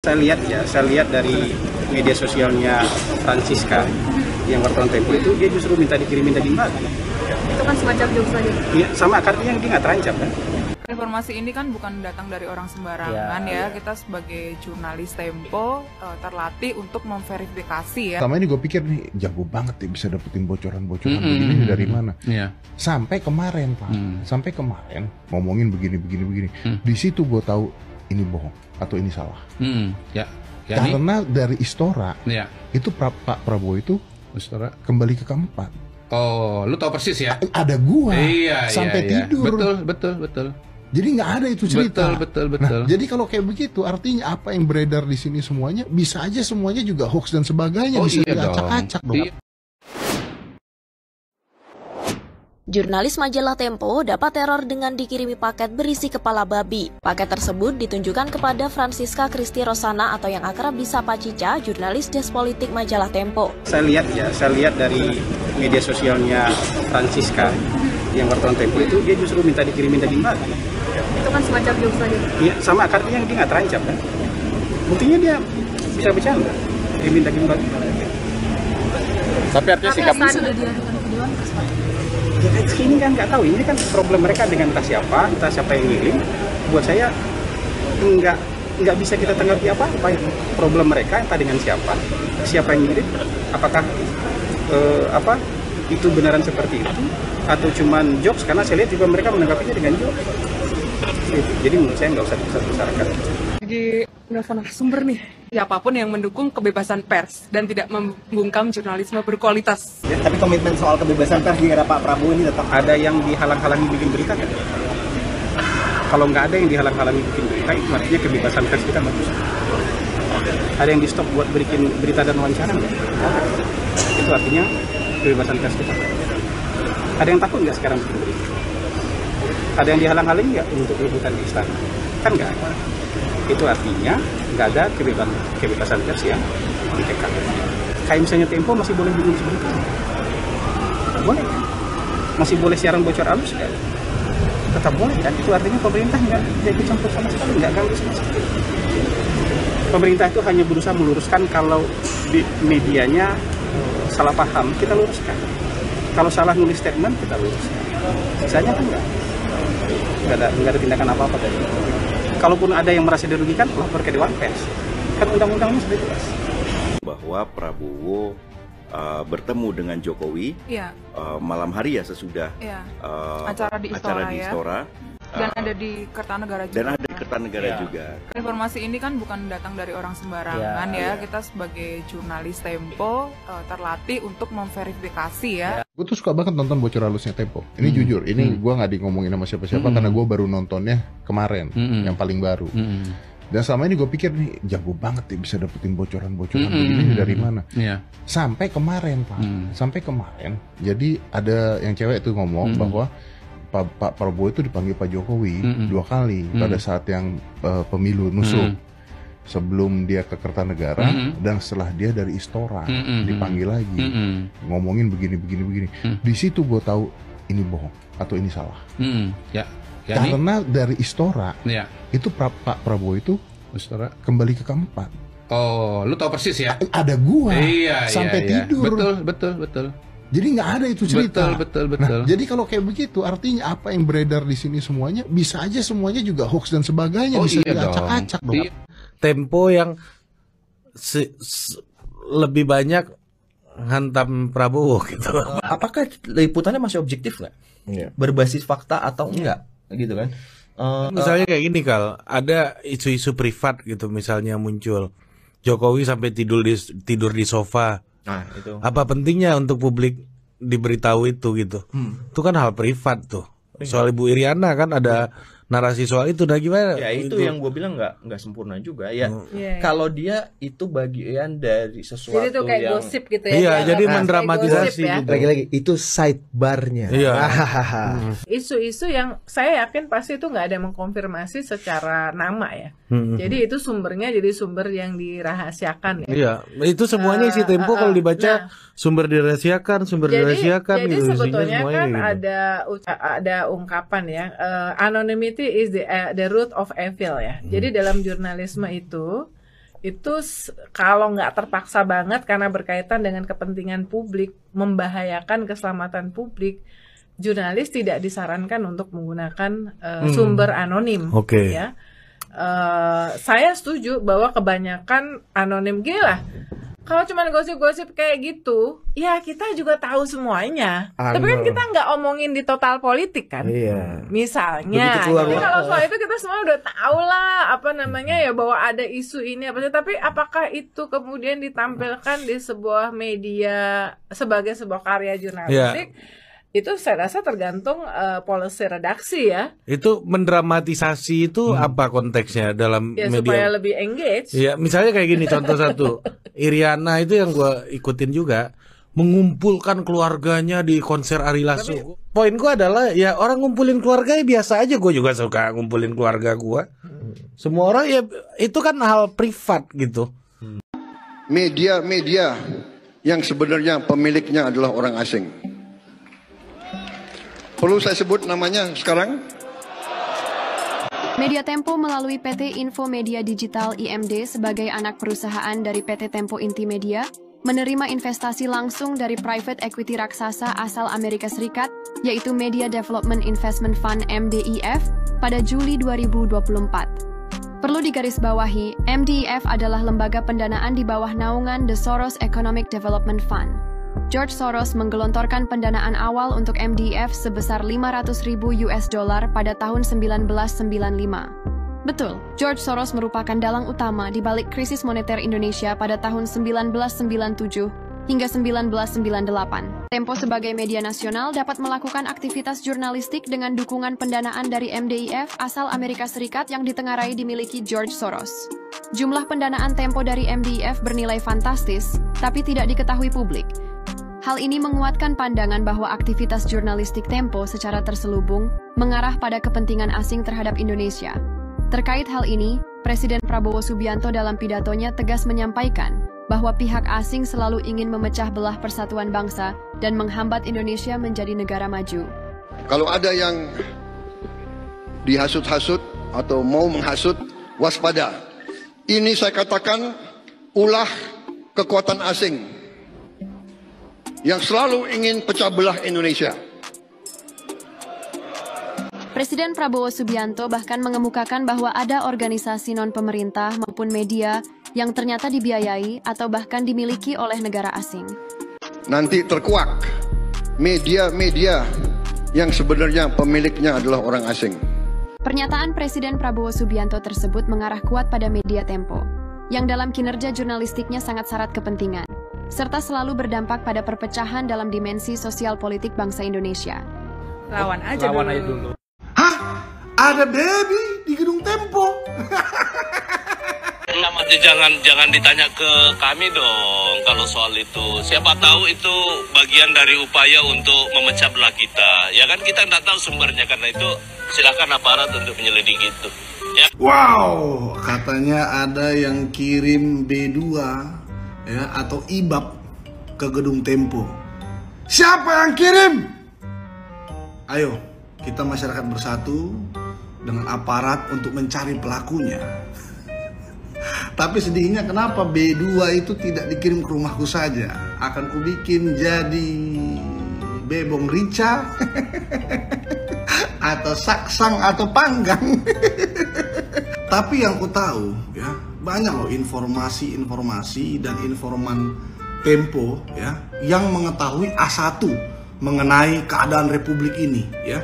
Saya lihat dari media sosialnya Francisca yang wartawan Tempo itu, dia justru minta dikirimin daging babi. Itu kan semacam jokes aja. Iya, sama artinya dia nggak terancam kan. Informasi ini kan bukan datang dari orang sembarangan ya. Kita sebagai jurnalis Tempo terlatih untuk memverifikasi ya. Selama ini gue pikir nih jago banget ya bisa dapetin bocoran-bocoran begini dari mana. Sampai kemarin Pak, sampai kemarin ngomongin begini. Di situ gue tahu ini bohong atau ini salah. Karena dari Istora itu Pak Prabowo itu Istora kembali ke keempat. Oh, lu tahu persis ya? Ada gua sampai tidur. Betul. Jadi nggak ada itu cerita. Betul. Nah, jadi kalau kayak begitu artinya apa yang beredar di sini semuanya bisa aja semuanya juga hoax dan sebagainya, bisa diacak-acak dong. Jurnalis majalah Tempo dapat teror dengan dikirimi paket berisi kepala babi. Paket tersebut ditunjukkan kepada Francisca Christy Rosana atau yang akrab disapa Cica, jurnalis Desk Politik majalah Tempo. Saya lihat dari media sosialnya Francisca yang wartawan Tempo itu, dia justru minta dikirimin daging babi. Itu kan semacam jokes aja. Iya, sama artinya dia nggak terancam kan. Buktinya dia bisa bercanda, kirimin daging babi. Tapi artinya sikapnya sudah diadukan ke Dewan Pers. Ya, ini kan nggak tahu, ini kan problem mereka dengan entah siapa yang ngirim. Buat saya nggak bisa kita tanggapi apa-apa. Problem mereka entah dengan siapa yang ngirim, apakah itu beneran seperti itu atau cuman jokes, karena saya lihat juga mereka menanggapinya dengan jokes. Jadi menurut saya nggak usah dibesar-besarkan. Lagi nelfon sumber nih. Siapapun yang mendukung kebebasan pers dan tidak membungkam jurnalisme berkualitas. Ya, tapi komitmen soal kebebasan pers di era Pak Prabowo ini tetap ada yang dihalang-halangi bikin berita kan? Kalau nggak ada yang dihalang-halangi bikin berita, itu artinya kebebasan pers kita bagus. Ada yang di stop buat bikin berita dan wawancara nggak? Itu artinya kebebasan pers kita. Ada yang takut nggak sekarang bikin berita? Ada yang dihalang-halangi nggak untuk rebutan di istana? Kan nggak ada. Itu artinya nggak ada kebebasan pers yang ditekan. Kayak misalnya Tempo masih boleh bikin berita, boleh kan? Masih boleh siaran bocor halus kan? Tetap boleh kan? Itu artinya pemerintah nggak ikut campur sama sekali, nggak ganggu sama sekali. Pemerintah itu hanya berusaha meluruskan kalau di medianya salah paham, kita luruskan. Kalau salah nulis statement, kita luruskan. Sisanya kan nggak ada tindakan apa-apa dari itu. Kalaupun ada yang merasa dirugikan, lapor ke Dewan Pers. Kan undang-undangnya sudah jelas. Bahwa Prabowo bertemu dengan Jokowi malam hari ya sesudah acara di Istora. Dan ada di Kertanegara juga. Informasi ini kan bukan datang dari orang sembarangan ya. Kita sebagai jurnalis Tempo terlatih untuk memverifikasi ya. Gue tuh suka banget nonton bocor halusnya Tempo. Ini jujur, ini gue nggak ngomongin sama siapa-siapa karena gue baru nontonnya kemarin, yang paling baru. Dan selama ini gue pikir nih jago banget ya bisa dapetin bocoran-bocoran begini dari mana. Sampai kemarin Pak, sampai kemarin. Jadi ada yang cewek tuh ngomong bahwa Pak Prabowo itu dipanggil Pak Jokowi 2 kali pada saat yang pemilu nusuk. Sebelum dia ke Kertanegara dan setelah dia dari Istora dipanggil lagi ngomongin begini. Di situ gue tahu ini bohong atau ini salah. Karena dari Istora itu Pak Prabowo itu Istora kembali ke keempat. Oh, lu tahu persis ya? Ada gua sampai tidur. Betul. Jadi nggak ada itu cerita. Betul. Nah, jadi kalau kayak begitu artinya apa yang beredar di sini semuanya bisa aja semuanya juga hoax dan sebagainya, bisa diacak-acak dong. Tempo yang lebih banyak hantam Prabowo gitu. apakah liputannya masih objektif nggak? Berbasis fakta atau enggak gitu kan? Misalnya kayak gini Kal, ada isu-isu privat gitu misalnya muncul. Jokowi sampai tidur di sofa. Nah, itu. Apa pentingnya untuk publik diberitahu itu gitu? Itu kan hal privat tuh. Soal Ibu Iriana kan ada narasi soal itu. Nah gimana? Ya itu yang gue bilang nggak sempurna juga ya. Kalau dia itu bagian dari sesuatu jadi itu kayak yang gosip gitu ya. Iya, jadi mendramatisasi ya. gitu. Lagi-lagi itu sidebarnya. Iya. Isu-isu yang saya yakin pasti itu nggak ada yang mengkonfirmasi secara nama ya. Jadi itu sumbernya jadi sumber yang dirahasiakan ya. Iya, itu semuanya isi Tempo kalau dibaca sumber dirahasiakan. Jadi gitu. sebetulnya kan gitu. ada ungkapan ya, anonymity is the root of evil ya. Jadi dalam jurnalisme itu itu kalau nggak terpaksa banget karena berkaitan dengan kepentingan publik, membahayakan keselamatan publik, jurnalis tidak disarankan untuk menggunakan sumber anonim. Ya. Saya setuju bahwa kebanyakan anonim gini lah. Kalau cuma gosip-gosip kayak gitu, ya kita juga tahu semuanya. Tapi kan kita nggak omongin di total politik kan. Misalnya, jadi kalau soal itu kita semua udah tahu lah apa namanya ya, bahwa ada isu ini apa sih. Tapi apakah itu kemudian ditampilkan di sebuah media sebagai sebuah karya jurnalistik? Itu saya rasa tergantung policy redaksi ya. Itu mendramatisasi itu apa konteksnya dalam media? Supaya lebih engage. Ya, misalnya kayak gini contoh satu. Iriana itu yang gue ikutin juga, mengumpulkan keluarganya di konser Ari Lasso. Poin gue adalah ya orang ngumpulin keluarga ya biasa aja, gue juga suka ngumpulin keluarga gue. Semua orang ya itu kan hal privat gitu. Media-media yang sebenarnya pemiliknya adalah orang asing. Perlu saya sebut namanya sekarang? Media Tempo melalui PT Info Media Digital IMD sebagai anak perusahaan dari PT Tempo Intimedia menerima investasi langsung dari private equity raksasa asal Amerika Serikat, yaitu Media Development Investment Fund MDIF, pada Juli 2024. Perlu digarisbawahi, MDIF adalah lembaga pendanaan di bawah naungan The Soros Economic Development Fund. George Soros menggelontorkan pendanaan awal untuk MDIF sebesar $500.000 pada tahun 1995. Betul, George Soros merupakan dalang utama di balik krisis moneter Indonesia pada tahun 1997 hingga 1998. Tempo sebagai media nasional dapat melakukan aktivitas jurnalistik dengan dukungan pendanaan dari MDIF asal Amerika Serikat yang ditengarai dimiliki George Soros. Jumlah pendanaan Tempo dari MDIF bernilai fantastis, tapi tidak diketahui publik. Hal ini menguatkan pandangan bahwa aktivitas jurnalistik Tempo secara terselubung mengarah pada kepentingan asing terhadap Indonesia. Terkait hal ini, Presiden Prabowo Subianto dalam pidatonya tegas menyampaikan bahwa pihak asing selalu ingin memecah belah persatuan bangsa dan menghambat Indonesia menjadi negara maju. Kalau ada yang dihasut-hasut atau mau menghasut, waspada. Ini saya katakan ulah kekuatan asing yang selalu ingin pecah belah Indonesia. Presiden Prabowo Subianto bahkan mengemukakan bahwa ada organisasi non-pemerintah maupun media yang ternyata dibiayai atau bahkan dimiliki oleh negara asing. Nanti terkuak media-media yang sebenarnya pemiliknya adalah orang asing. Pernyataan Presiden Prabowo Subianto tersebut mengarah kuat pada media Tempo, yang dalam kinerja jurnalistiknya sangat syarat kepentingan, serta selalu berdampak pada perpecahan dalam dimensi sosial politik bangsa Indonesia. Lawan aja dulu. Hah? Ada baby di gedung Tempo? Jangan ditanya ke kami dong kalau soal itu. Siapa tahu itu bagian dari upaya untuk memecah belah kita. Ya kan kita nggak tahu sumbernya, karena itu silakan aparat untuk menyelidiki itu. Ya. Wow, katanya ada yang kirim B2 ya atau IBAB ke gedung Tempo. Siapa yang kirim? Ayo, kita masyarakat bersatu dengan aparat untuk mencari pelakunya. Tapi sedihnya kenapa B2 itu tidak dikirim ke rumahku saja? Akan kubikin jadi bebong rica atau saksang atau panggang. Tapi yang ku tahu ya, banyak loh informasi dan informan Tempo ya yang mengetahui A1 mengenai keadaan Republik ini ya.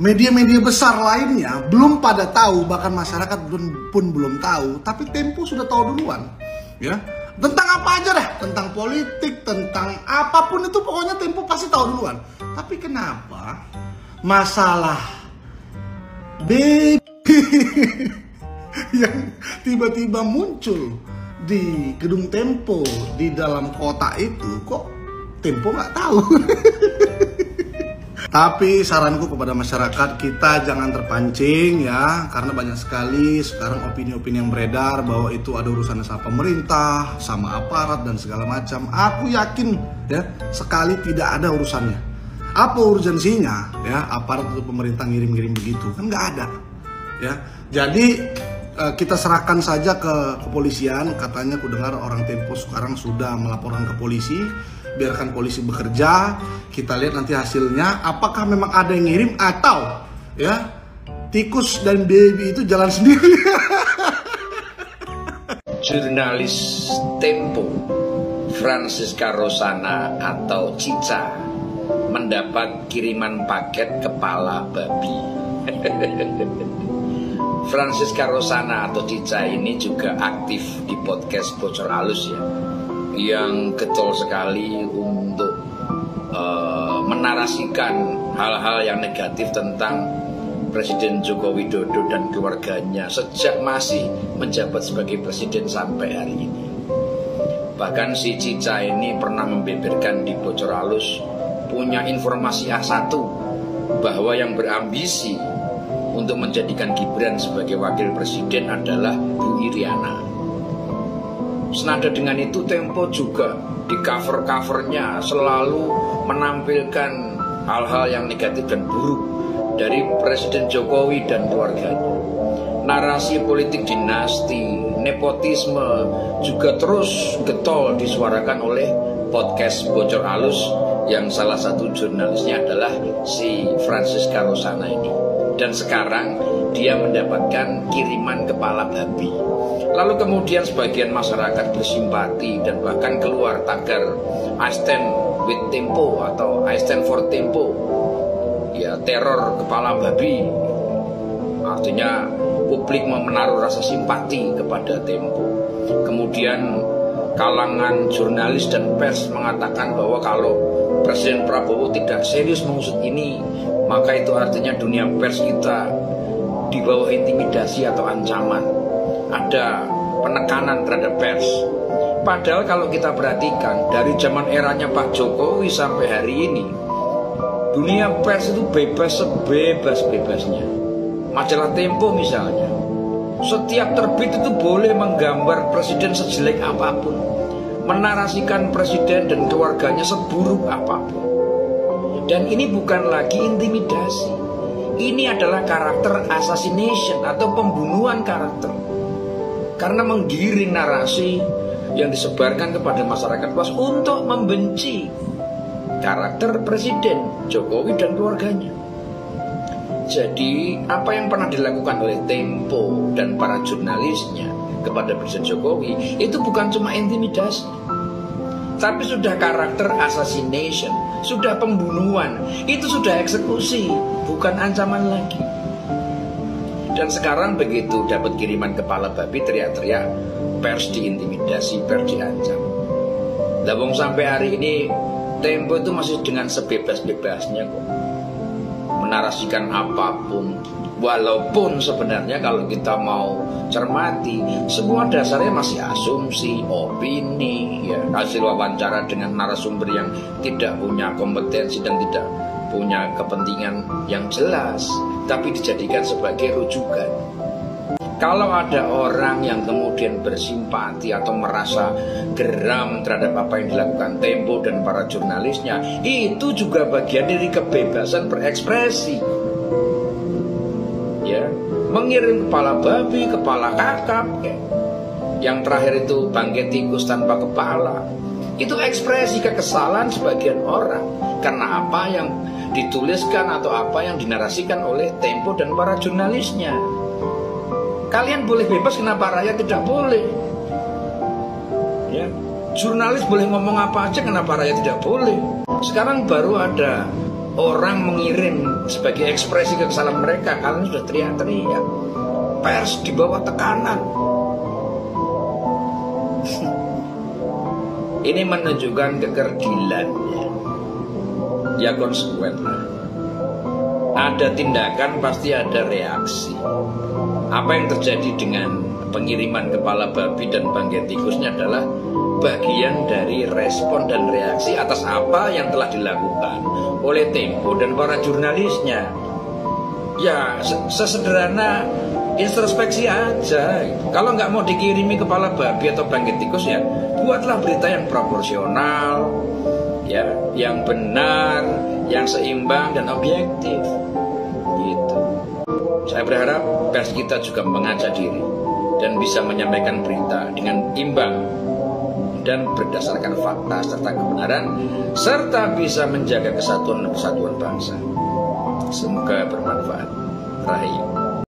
Media-media besar lainnya belum pada tahu, bahkan masyarakat pun belum tahu, tapi Tempo sudah tahu duluan ya. Tentang apa aja dah, tentang politik, tentang apapun itu pokoknya Tempo pasti tahu duluan. Tapi kenapa masalah yang tiba-tiba muncul di gedung Tempo di dalam kota itu kok Tempo nggak tahu? Tapi saranku kepada masyarakat, kita jangan terpancing ya, karena banyak sekali sekarang opini-opini yang beredar bahwa itu ada urusannya sama pemerintah, sama aparat dan segala macam. Aku yakin ya sekali tidak ada urusannya. Apa urgensinya ya aparat atau pemerintah ngirim-ngirim begitu? Kan nggak ada ya. Jadi kita serahkan saja ke kepolisian. Katanya aku dengar orang Tempo sekarang sudah melaporkan ke polisi. Biarkan polisi bekerja. Kita lihat nanti hasilnya. Apakah memang ada yang ngirim atau ya tikus dan baby itu jalan sendiri. Jurnalis Tempo Francisca Rosana atau Cica mendapat kiriman paket kepala babi. Francisca Rosana atau Cica ini juga aktif di podcast Bocor Alus ya, yang getol sekali untuk menarasikan hal-hal yang negatif tentang Presiden Joko Widodo dan keluarganya sejak masih menjabat sebagai presiden sampai hari ini. Bahkan si Cica ini pernah membeberkan di Bocor Alus punya informasi A1 bahwa yang berambisi untuk menjadikan Gibran sebagai wakil presiden adalah Bu Iriana. Senada dengan itu Tempo juga di cover-covernya selalu menampilkan hal-hal yang negatif dan buruk dari Presiden Jokowi dan keluarganya. Narasi politik dinasti, nepotisme juga terus getol disuarakan oleh podcast Bocor Alus yang salah satu jurnalisnya adalah si Francisca Rosana ini. Dan sekarang dia mendapatkan kiriman kepala babi. Lalu kemudian sebagian masyarakat bersimpati dan bahkan keluar tagar I stand with Tempo atau I stand for Tempo. Ya, teror kepala babi. Artinya publik menaruh rasa simpati kepada Tempo. Kemudian kalangan jurnalis dan pers mengatakan bahwa kalau Presiden Prabowo tidak serius mengusut ini, maka itu artinya dunia pers kita di bawah intimidasi atau ancaman. Ada penekanan terhadap pers. Padahal kalau kita perhatikan dari zaman eranya Pak Jokowi sampai hari ini, dunia pers itu bebas sebebas-bebasnya. Majalah Tempo misalnya, setiap terbit itu boleh menggambar presiden sejelek apapun, menarasikan presiden dan keluarganya seburuk apapun. Dan ini bukan lagi intimidasi. Ini adalah karakter assassination atau pembunuhan karakter. Karena menggiring narasi yang disebarkan kepada masyarakat luas untuk membenci karakter Presiden Jokowi dan keluarganya. Jadi apa yang pernah dilakukan oleh Tempo dan para jurnalisnya kepada Presiden Jokowi itu bukan cuma intimidasi, tapi sudah karakter assassination, sudah pembunuhan, itu sudah eksekusi, bukan ancaman lagi. Dan sekarang begitu dapat kiriman kepala babi teriak-teriak pers diintimidasi, pers diancam. Wong sampai hari ini Tempo itu masih dengan sebebas-bebasnya kok menarasikan apapun. Walaupun sebenarnya kalau kita mau cermati, semua dasarnya masih asumsi, opini, ya, hasil wawancara dengan narasumber yang tidak punya kompetensi dan tidak punya kepentingan yang jelas, tapi dijadikan sebagai rujukan. Kalau ada orang yang kemudian bersimpati atau merasa geram terhadap apa yang dilakukan Tempo dan para jurnalisnya, itu juga bagian dari kebebasan berekspresi. Ya, mengirim kepala babi, kepala kakap, ya. Yang terakhir itu bangkai tikus tanpa kepala. Itu ekspresi kekesalan sebagian orang karena apa yang dituliskan atau apa yang dinarasikan oleh Tempo dan para jurnalisnya. Kalian boleh bebas, kenapa rakyat tidak boleh? Ya, jurnalis boleh ngomong apa aja, kenapa rakyat tidak boleh? Sekarang baru ada orang mengirim sebagai ekspresi kekesalan mereka, kalian sudah teriak-teriak. Pers di bawah tekanan. Ini menunjukkan kekerdilan. Ya konsekuen lah. Ada tindakan pasti ada reaksi. Apa yang terjadi dengan pengiriman kepala babi dan bangkai tikusnya adalah bagian dari respon dan reaksi atas apa yang telah dilakukan oleh Tempo dan para jurnalisnya. Ya sesederhana introspeksi aja. Kalau nggak mau dikirimi kepala babi atau bangkai tikus, ya buatlah berita yang proporsional, ya, yang benar, yang seimbang dan objektif. Gitu. Saya berharap pers kita juga mengaca diri. dan bisa menyampaikan berita dengan imbang dan berdasarkan fakta serta kebenaran, serta bisa menjaga kesatuan bangsa. Semoga bermanfaat. Rahayu.